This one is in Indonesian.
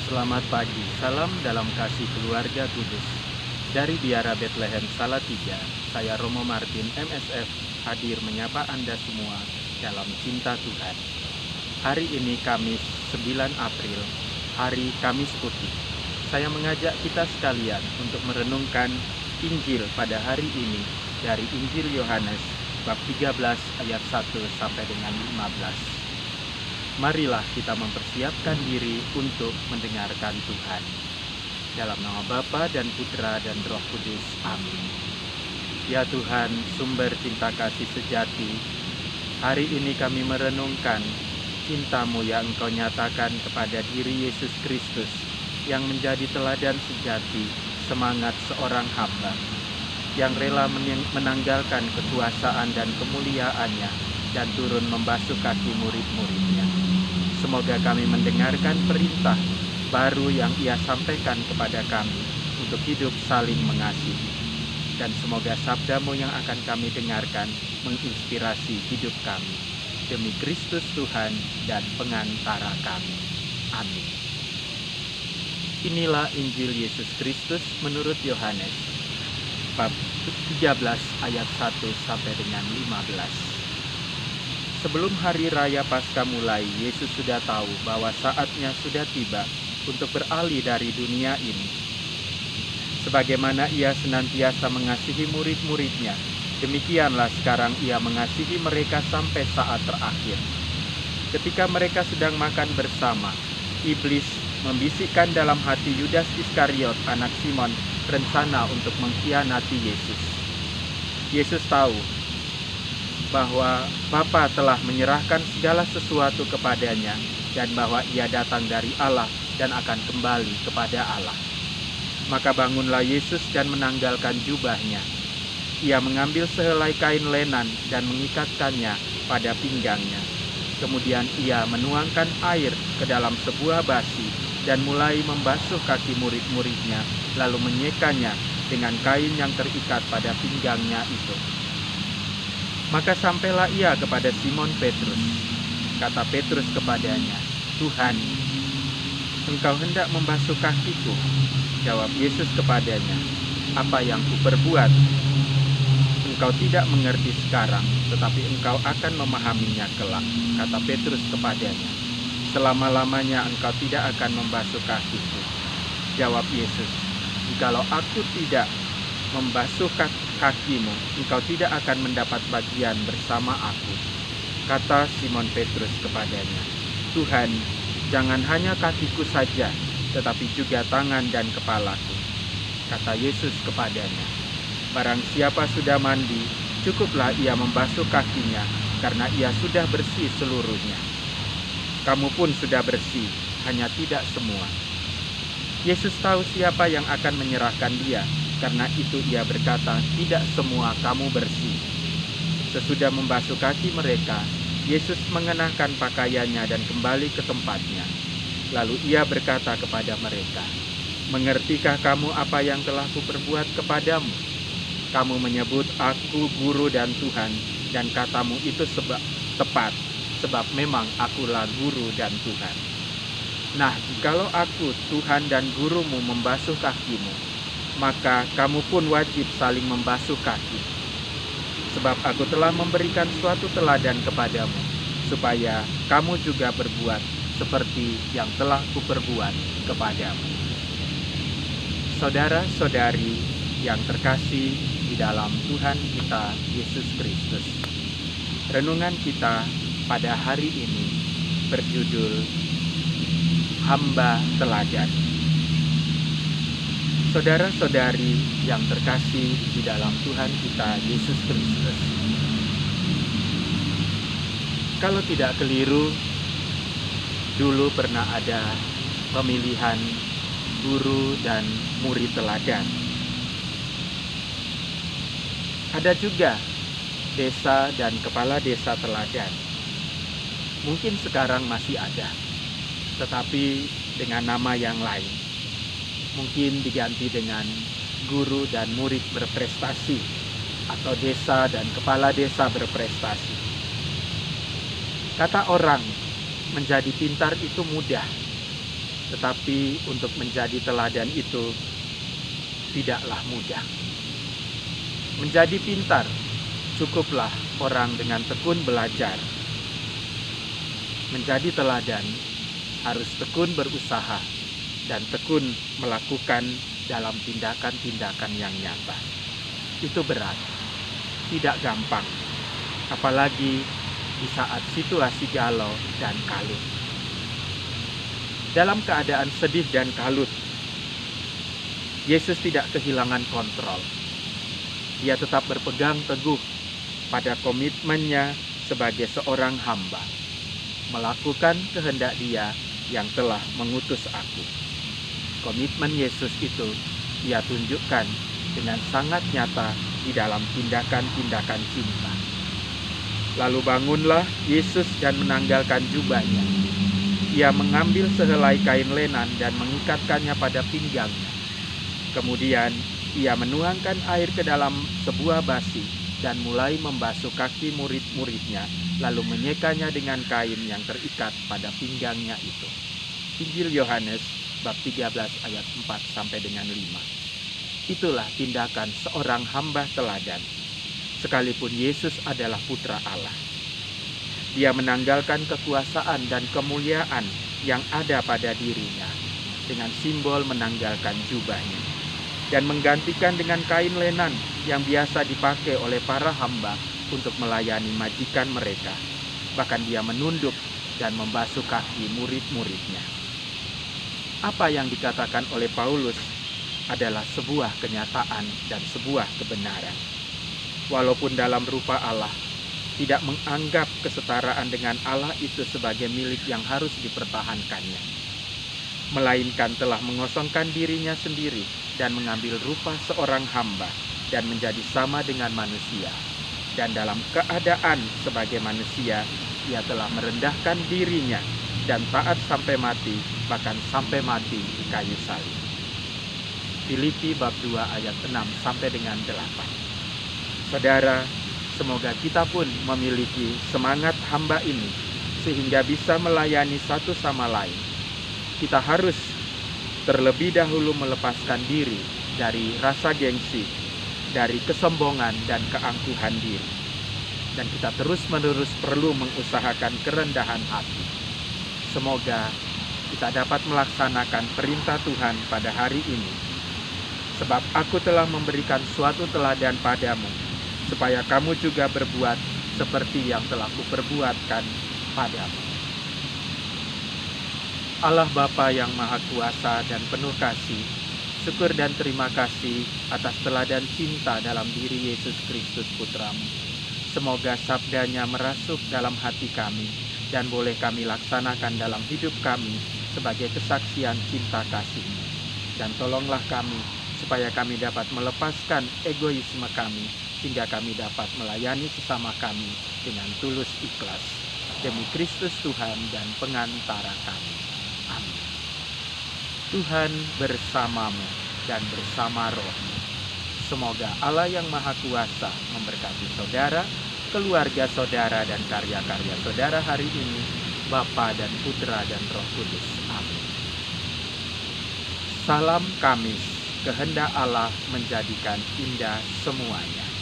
Selamat pagi, salam dalam kasih keluarga kudus. Dari Biara Bethlehem Salatiga, saya Romo Martin MSF hadir menyapa Anda semua dalam cinta Tuhan. Hari ini Kamis 9 April, hari Kamis Putih. Saya mengajak kita sekalian untuk merenungkan Injil pada hari ini dari Injil Yohanes bab 13 ayat 1 sampai dengan 15. Marilah kita mempersiapkan diri untuk mendengarkan Tuhan. Dalam nama Bapa dan Putra dan Roh Kudus. Amin. Ya Tuhan, sumber cinta kasih sejati, hari ini kami merenungkan cinta-Mu yang Engkau nyatakan kepada diri Yesus Kristus yang menjadi teladan sejati semangat seorang hamba, yang rela menanggalkan kekuasaan dan kemuliaannya dan turun membasuh kaki murid-muridnya. Semoga kami mendengarkan perintah baru yang Ia sampaikan kepada kami untuk hidup saling mengasihi. Dan semoga sabda-Mu yang akan kami dengarkan menginspirasi hidup kami. Demi Kristus Tuhan dan pengantara kami. Amin. Inilah Injil Yesus Kristus menurut Yohanes, bab 13 ayat 1 sampai dengan 15. Sebelum hari raya Paskah mulai, Yesus sudah tahu bahwa saatnya sudah tiba untuk beralih dari dunia ini. Sebagaimana Ia senantiasa mengasihi murid-muridnya, demikianlah sekarang Ia mengasihi mereka sampai saat terakhir. Ketika mereka sedang makan bersama, iblis membisikkan dalam hati Yudas Iskariot, anak Simon, rencana untuk mengkhianati Yesus. Yesus tahu bahwa Bapa telah menyerahkan segala sesuatu kepadanya dan bahwa Ia datang dari Allah dan akan kembali kepada Allah. Maka bangunlah Yesus dan menanggalkan jubahnya. Ia mengambil sehelai kain lenan dan mengikatkannya pada pinggangnya. Kemudian Ia menuangkan air ke dalam sebuah basi dan mulai membasuh kaki murid-muridnya, lalu menyekanya dengan kain yang terikat pada pinggangnya itu. Maka sampailah Ia kepada Simon Petrus. Kata Petrus kepadanya, "Tuhan, Engkau hendak membasuh kakiku?" Jawab Yesus kepadanya, "Apa yang kuperbuat? Engkau tidak mengerti sekarang, tetapi engkau akan memahaminya kelak." Kata Petrus kepadanya, "Selama-lamanya engkau tidak akan membasuh kakiku." Jawab Yesus, "Jikalau aku tidak membasuh kakimu, engkau tidak akan mendapat bagian bersama aku." Kata Simon Petrus kepadanya, "Tuhan, jangan hanya kakiku saja, tetapi juga tangan dan kepalaku." Kata Yesus kepadanya, "Barang siapa sudah mandi, cukuplah ia membasuh kakinya, karena ia sudah bersih seluruhnya. Kamu pun sudah bersih, hanya tidak semua." Yesus tahu siapa yang akan menyerahkan Dia. Karena itu Ia berkata, "Tidak semua kamu bersih." Sesudah membasuh kaki mereka, Yesus mengenakan pakaiannya dan kembali ke tempatnya. Lalu Ia berkata kepada mereka, "Mengertikah kamu apa yang telah kuperbuat kepadamu? Kamu menyebut aku guru dan Tuhan, dan katamu itu tepat, sebab memang akulah guru dan Tuhan. Nah, jikalau aku, Tuhan dan gurumu, membasuh kakimu, maka kamu pun wajib saling membasuh kaki. Sebab aku telah memberikan suatu teladan kepadamu, supaya kamu juga berbuat seperti yang telah kuperbuat kepadamu." Saudara-saudari yang terkasih di dalam Tuhan kita Yesus Kristus, renungan kita pada hari ini berjudul Hamba Teladan. Saudara-saudari yang terkasih di dalam Tuhan kita Yesus Kristus, kalau tidak keliru, dulu pernah ada pemilihan guru dan murid teladan. Ada juga desa dan kepala desa teladan. Mungkin sekarang masih ada, tetapi dengan nama yang lain. Mungkin diganti dengan guru dan murid berprestasi, atau desa dan kepala desa berprestasi. Kata orang, menjadi pintar itu mudah, Tetapi untuk menjadi teladan itu tidaklah mudah. Menjadi pintar, cukuplah orang dengan tekun belajar. Menjadi teladan harus tekun berusaha dan tekun melakukan dalam tindakan-tindakan yang nyata. Itu berat, tidak gampang, apalagi di saat situasi galau dan kalut. Dalam keadaan sedih dan kalut, Yesus tidak kehilangan kontrol. Dia tetap berpegang teguh pada komitmennya sebagai seorang hamba, melakukan kehendak Dia yang telah mengutus aku. Komitmen Yesus itu Dia tunjukkan dengan sangat nyata di dalam tindakan-tindakan cinta. Lalu bangunlah Yesus dan menanggalkan jubahnya. Ia mengambil sehelai kain lenan dan mengikatkannya pada pinggangnya. Kemudian ia menuangkan air ke dalam sebuah basi dan mulai membasuh kaki murid-muridnya, lalu menyekanya dengan kain yang terikat pada pinggangnya itu. Injil Yohanes bab 13 ayat 4 sampai dengan 5. Itulah tindakan seorang hamba teladan, sekalipun Yesus adalah putra Allah. Dia menanggalkan kekuasaan dan kemuliaan yang ada pada dirinya dengan simbol menanggalkan jubahnya dan menggantikan dengan kain lenan yang biasa dipakai oleh para hamba untuk melayani majikan mereka. Bahkan dia menunduk dan membasuh kaki murid-muridnya. Apa yang dikatakan oleh Paulus adalah sebuah kenyataan dan sebuah kebenaran. Walaupun dalam rupa Allah, tidak menganggap kesetaraan dengan Allah itu sebagai milik yang harus dipertahankannya, melainkan telah mengosongkan dirinya sendiri dan mengambil rupa seorang hamba dan menjadi sama dengan manusia. Dan dalam keadaan sebagai manusia, ia telah merendahkan dirinya dan taat sampai mati, bahkan sampai mati di kayu salib. Filipi bab 2 ayat 6 sampai dengan 8. Saudara, semoga kita pun memiliki semangat hamba ini sehingga bisa melayani satu sama lain. Kita harus terlebih dahulu melepaskan diri dari rasa gengsi, dari kesombongan dan keangkuhan diri. Dan kita terus-menerus perlu mengusahakan kerendahan hati. Semoga kita dapat melaksanakan perintah Tuhan pada hari ini. Sebab aku telah memberikan suatu teladan padamu, supaya kamu juga berbuat seperti yang telah kuperbuatkan padamu. Allah Bapa yang Maha Kuasa dan penuh kasih, syukur dan terima kasih atas teladan cinta dalam diri Yesus Kristus Putramu. Semoga sabdanya merasuk dalam hati kami dan boleh kami laksanakan dalam hidup kami sebagai kesaksian cinta kasih-Mu. Dan tolonglah kami supaya kami dapat melepaskan egoisme kami, sehingga kami dapat melayani sesama kami dengan tulus ikhlas. Demi Kristus Tuhan dan pengantara kami. Amin. Tuhan bersamamu dan bersama rohmu. Semoga Allah yang Maha Kuasa memberkati saudara, keluarga saudara, dan karya-karya saudara hari ini, Bapa dan Putra dan Roh Kudus. Amin. Salam Kamis, kehendak Allah menjadikan indah semuanya.